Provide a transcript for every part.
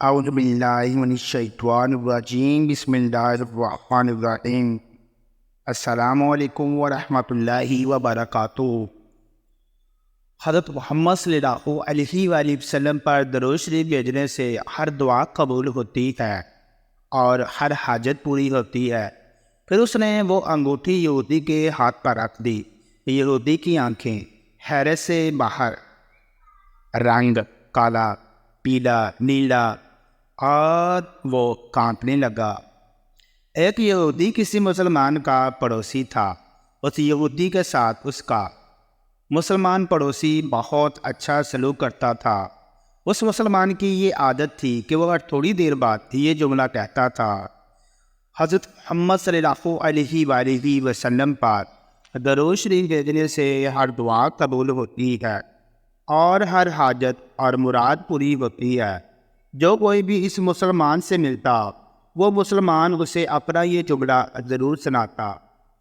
اعوذ باللہ من الشیطان الرجیم، بسم اللہ الرحمن الرحیم۔ السلام علیکم ورحمۃ اللہ وبرکاتہ۔ حضرت محمد صلی اللہ علیہ وآلہ وسلم پر درود شریف بھیجنے سے ہر دعا قبول ہوتی ہے اور ہر حاجت پوری ہوتی ہے۔ پھر اس نے وہ انگوٹھی یہودی کے ہاتھ پر رکھ دی۔ یہودی کی آنکھیں حیرت سے باہر، رنگ کالا، پیلا، نیلا، اور وہ کانپنے لگا۔ ایک یہودی کسی مسلمان کا پڑوسی تھا۔ اس یہودی کے ساتھ اس کا مسلمان پڑوسی بہت اچھا سلوک کرتا تھا۔ اس مسلمان کی یہ عادت تھی کہ وہ ہر تھوڑی دیر بعد یہ جملہ کہتا تھا: حضرت محمد صلی اللہ علیہ وآلہ وسلم پر درود شریف بھیجنے سے ہر دعا قبول ہوتی ہے اور ہر حاجت اور مراد پوری ہوتی ہے۔ جو کوئی بھی اس مسلمان سے ملتا، وہ مسلمان اسے اپنا یہ جملہ ضرور سناتا،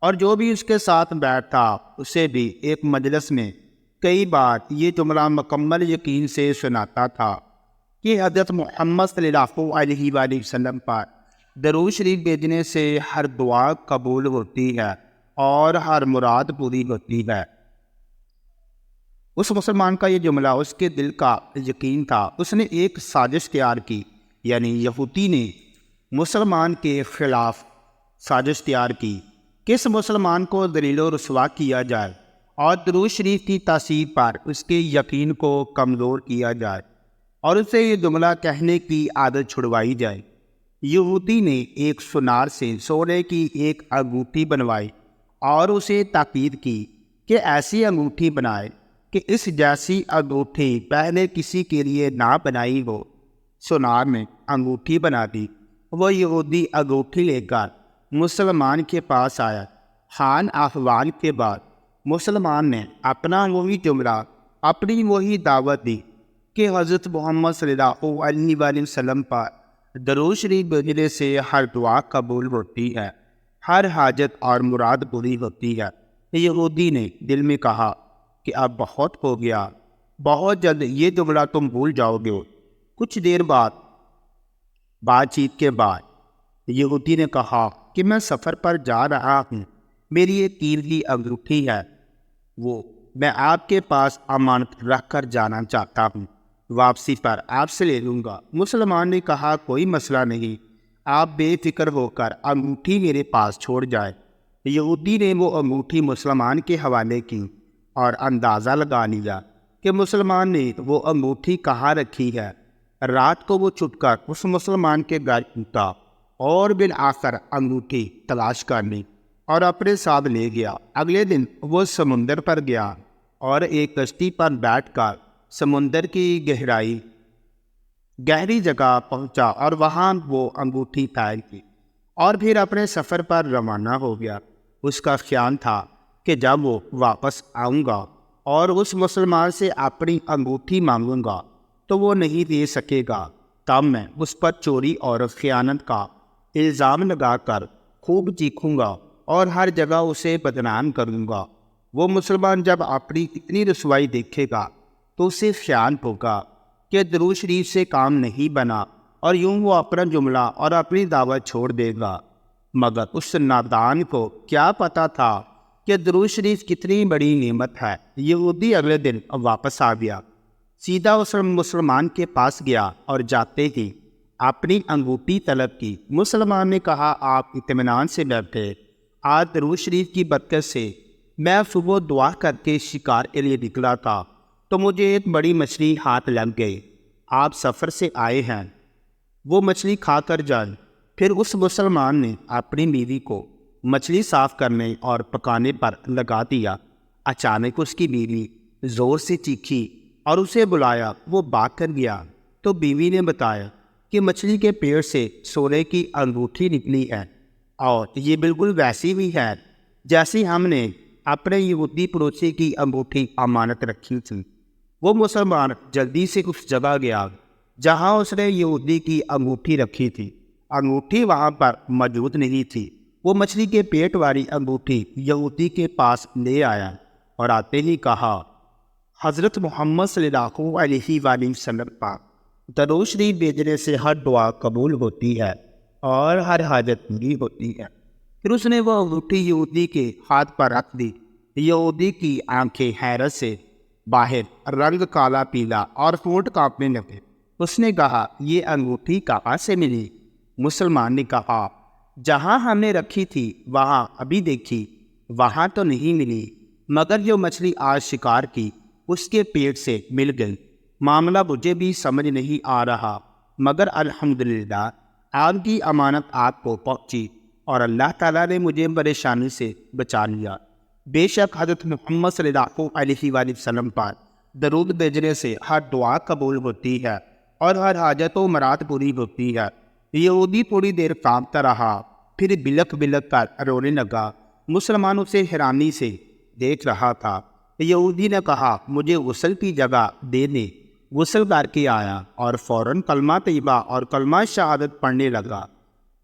اور جو بھی اس کے ساتھ بیٹھتا اسے بھی ایک مجلس میں کئی بار یہ جملہ مکمل یقین سے سناتا تھا کہ حضرت محمد صلی اللہ علیہ وآلہ وسلم پر درود شریف بھیجنے سے ہر دعا قبول ہوتی ہے اور ہر مراد پوری ہوتی ہے۔ اس مسلمان کا یہ جملہ اس کے دل کا یقین تھا۔ اس نے ایک سازش تیار کی، یعنی یہودی نے مسلمان کے خلاف سازش تیار کی کہ اس مسلمان کو ذلیل و رسوا کیا جائے اور درود شریف کی تاثیر پر اس کے یقین کو کمزور کیا جائے اور اسے یہ جملہ کہنے کی عادت چھڑوائی جائے۔ یہودی نے ایک سونار سے سونے کی ایک انگوٹھی بنوائی اور اسے تاکید کی کہ ایسی انگوٹھی بنائے کہ اس جیسی انگوٹھی پہلے کسی کے لیے نہ بنائی ہو۔ سونار نے انگوٹھی بنا دی۔ وہ یہودی انگوٹھی لے کر مسلمان کے پاس آیا۔ حال احوال کے بعد مسلمان نے اپنا وہی جملہ، اپنی وہی دعوت دی کہ حضرت محمد صلی اللہ علیہ وآلہ وسلم پر درود شریف بھیجنے سے ہر دعا قبول ہوتی ہے، ہر حاجت اور مراد پوری ہوتی ہے۔ یہودی نے دل میں کہا کہ اب بہت ہو گیا، بہت جلد یہ جملہ تم بھول جاؤ گے۔ کچھ دیر بعد بات چیت کے بعد یہودی نے کہا کہ میں سفر پر جا رہا ہوں، میری ایک قیمتی انگوٹھی ہے، وہ میں آپ کے پاس امانت رکھ کر جانا چاہتا ہوں، واپسی پر آپ سے لے لوں گا۔ مسلمان نے کہا کوئی مسئلہ نہیں، آپ بے فکر ہو کر انگوٹھی میرے پاس چھوڑ جائے۔ یہودی نے وہ انگوٹھی مسلمان کے حوالے کی اور اندازہ لگا لیا کہ مسلمان نے وہ انگوٹھی کہاں رکھی ہے۔ رات کو وہ چھپ کر اس مسلمان کے گھر پہنچا اور بالآخر انگوٹھی تلاش کر لی اور اپنے ساتھ لے گیا۔ اگلے دن وہ سمندر پر گیا اور ایک کشتی پر بیٹھ کر سمندر کی گہری جگہ پہنچا اور وہاں وہ انگوٹھی پھیل کی اور پھر اپنے سفر پر روانہ ہو گیا۔ اس کا خیال تھا کہ جب وہ واپس آؤں گا اور اس مسلمان سے اپنی انگوٹھی مانگوں گا تو وہ نہیں دے سکے گا، تب میں اس پر چوری اور خیانت کا الزام لگا کر خوب چیخوں گا اور ہر جگہ اسے بدنام کروں گا۔ وہ مسلمان جب اپنی اتنی رسوائی دیکھے گا تو اسے خیال ہوگا کہ درود شریف سے کام نہیں بنا اور یوں وہ اپنا جملہ اور اپنی دعوت چھوڑ دے گا۔ مگر اس نادان کو کیا پتا تھا کہ درود شریف کتنی بڑی نعمت ہے۔ یہودی اگلے دن واپس آ گیا، سیدھا اس مسلمان کے پاس گیا اور جاتے ہی اپنی انگوٹھی طلب کی۔ مسلمان نے کہا آپ اطمینان سے بیٹھے، آج درود شریف کی برکت سے میں صبح دعا کر کے شکار کے لیے نکلا تھا تو مجھے ایک بڑی مچھلی ہاتھ لگ گئی، آپ سفر سے آئے ہیں، وہ مچھلی کھا کر جائیں۔ پھر اس مسلمان نے اپنی بیوی کو مچھلی صاف کرنے اور پکانے پر لگا دیا۔ اچانک اس کی بیوی زور سے چیخی اور اسے بلایا۔ وہ بھاگ کر گیا تو بیوی نے بتایا کہ مچھلی کے پیڑ سے سونے کی انگوٹھی نکلی ہے اور یہ بالکل ویسی بھی ہے جیسی ہم نے اپنے یہودی پڑوسی کی انگوٹھی امانت رکھی تھی۔ وہ مسلمان جلدی سے اس جگہ گیا جہاں اس نے یہودی کی انگوٹھی رکھی تھی۔ انگوٹھی وہاں پر موجود نہیں تھی۔ وہ مچھلی کے پیٹ والی انگوٹھی یہودی کے پاس لے آیا اور آتے ہی کہا حضرت محمد صلی اللہ علیہ وآلہ وسلم پر درود شریف بھیجنے سے ہر دعا قبول ہوتی ہے اور ہر حاجت پوری ہوتی ہے۔ پھر اس نے وہ انگوٹھی یہودی کے ہاتھ پر رکھ دی۔ یہودی کی آنکھیں حیرت سے باہر، رنگ کالا پیلا اور ہونٹ کانپنے لگے۔ اس نے کہا، یہ انگوٹھی کہاں سے ملی؟ مسلمان نے کہا، جہاں ہم نے رکھی تھی وہاں ابھی دیکھی، وہاں تو نہیں ملی، مگر جو مچھلی آج شکار کی اس کے پیٹ سے مل گئی۔ معاملہ مجھے بھی سمجھ نہیں آ رہا، مگر الحمدللہ آپ کی امانت آپ کو پہنچی اور اللہ تعالیٰ نے مجھے پریشانی سے بچا لیا۔ بے شک حضرت محمد صلی اللہ علیہ وآلہ وسلم پر درود بھیجنے سے ہر دعا قبول ہوتی ہے اور ہر حاجت و مراد پوری ہوتی ہے۔ یہودی تھوڑی دیر کانپتا رہا، پھر بلک بلک کر رونے لگا۔ مسلمان اسے حیرانی سے دیکھ رہا تھا۔ یہودی نے کہا، مجھے غسل کی جگہ دے دے۔ غسل کر کے آیا اور فوراً کلمہ طیبہ اور کلمہ شہادت پڑھنے لگا۔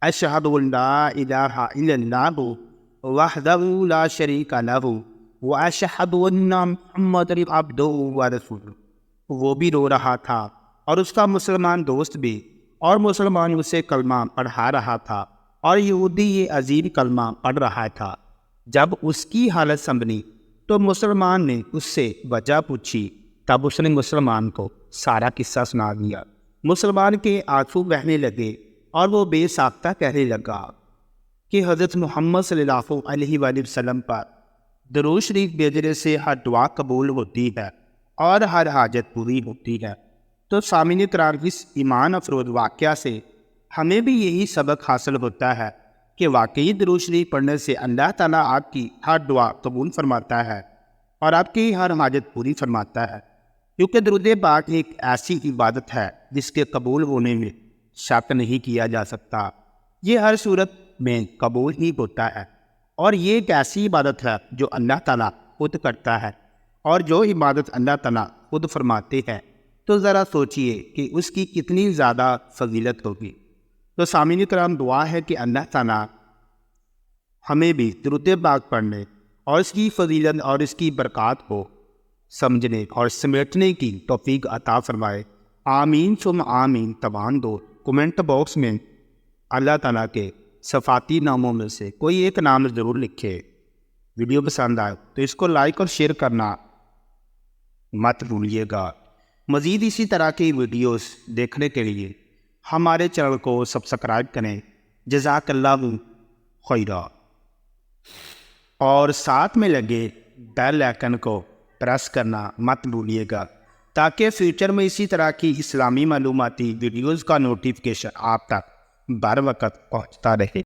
اشہد ان لا الہ الا اللہ وحدہ لا شریک لہ واشہد ان محمدا عبدہ ورسولہ۔ وہ بھی رو رہا تھا اور اس کا مسلمان دوست بھی، اور مسلمان اسے کلمہ پڑھا رہا تھا اور یہودی یہ عظیم کلمہ پڑھ رہا تھا۔ جب اس کی حالت سنبھلی تو مسلمان نے اس سے وجہ پوچھی۔ تب اس نے مسلمان کو سارا قصہ سنا دیا۔ مسلمان کے آنسو بہنے لگے اور وہ بے ساختہ کہنے لگا کہ حضرت محمد صلی اللہ علیہ وآلہ وسلم پر درود شریف بھیجنے سے ہر دعا قبول ہوتی ہے اور ہر حاجت پوری ہوتی ہے۔ تو سامعین کرام، اس ایمان افروز واقعہ سے ہمیں بھی یہی سبق حاصل ہوتا ہے کہ واقعی درود شریف پڑھنے سے اللہ تعالیٰ آپ کی ہر دعا قبول فرماتا ہے اور آپ کی ہر حاجت پوری فرماتا ہے، کیونکہ درود پاک ایک ایسی عبادت ہے جس کے قبول ہونے میں شک نہیں کیا جا سکتا۔ یہ ہر صورت میں قبول ہی ہوتا ہے، اور یہ ایک ایسی عبادت ہے جو اللہ تعالیٰ خود کرتا ہے، اور جو عبادت اللہ تعالیٰ خود فرماتے ہیں تو ذرا سوچئے کہ اس کی کتنی زیادہ فضیلت ہوگی۔ تو سامعین کرام، دعا ہے کہ اللہ تعالیٰ ہمیں بھی درود پاک پڑھنے اور اس کی فضیلت اور اس کی برکات کو سمجھنے اور سمیٹنے کی توفیق عطا فرمائے۔ آمین ثم آمین۔ تمام دو کمنٹ باکس میں اللہ تعالیٰ کے صفاتی ناموں میں سے کوئی ایک نام ضرور لکھے۔ ویڈیو پسند آئے تو اس کو لائک اور شیئر کرنا مت بھولیے گا۔ مزید اسی طرح کی ویڈیوز دیکھنے کے لیے ہمارے چینل کو سبسکرائب کریں۔ جزاک اللہ خیرا، اور ساتھ میں لگے بیل آئیکن کو پریس کرنا مت بھولیے گا تاکہ فیوچر میں اسی طرح کی اسلامی معلوماتی ویڈیوز کا نوٹیفیکیشن آپ تک بر وقت پہنچتا رہے۔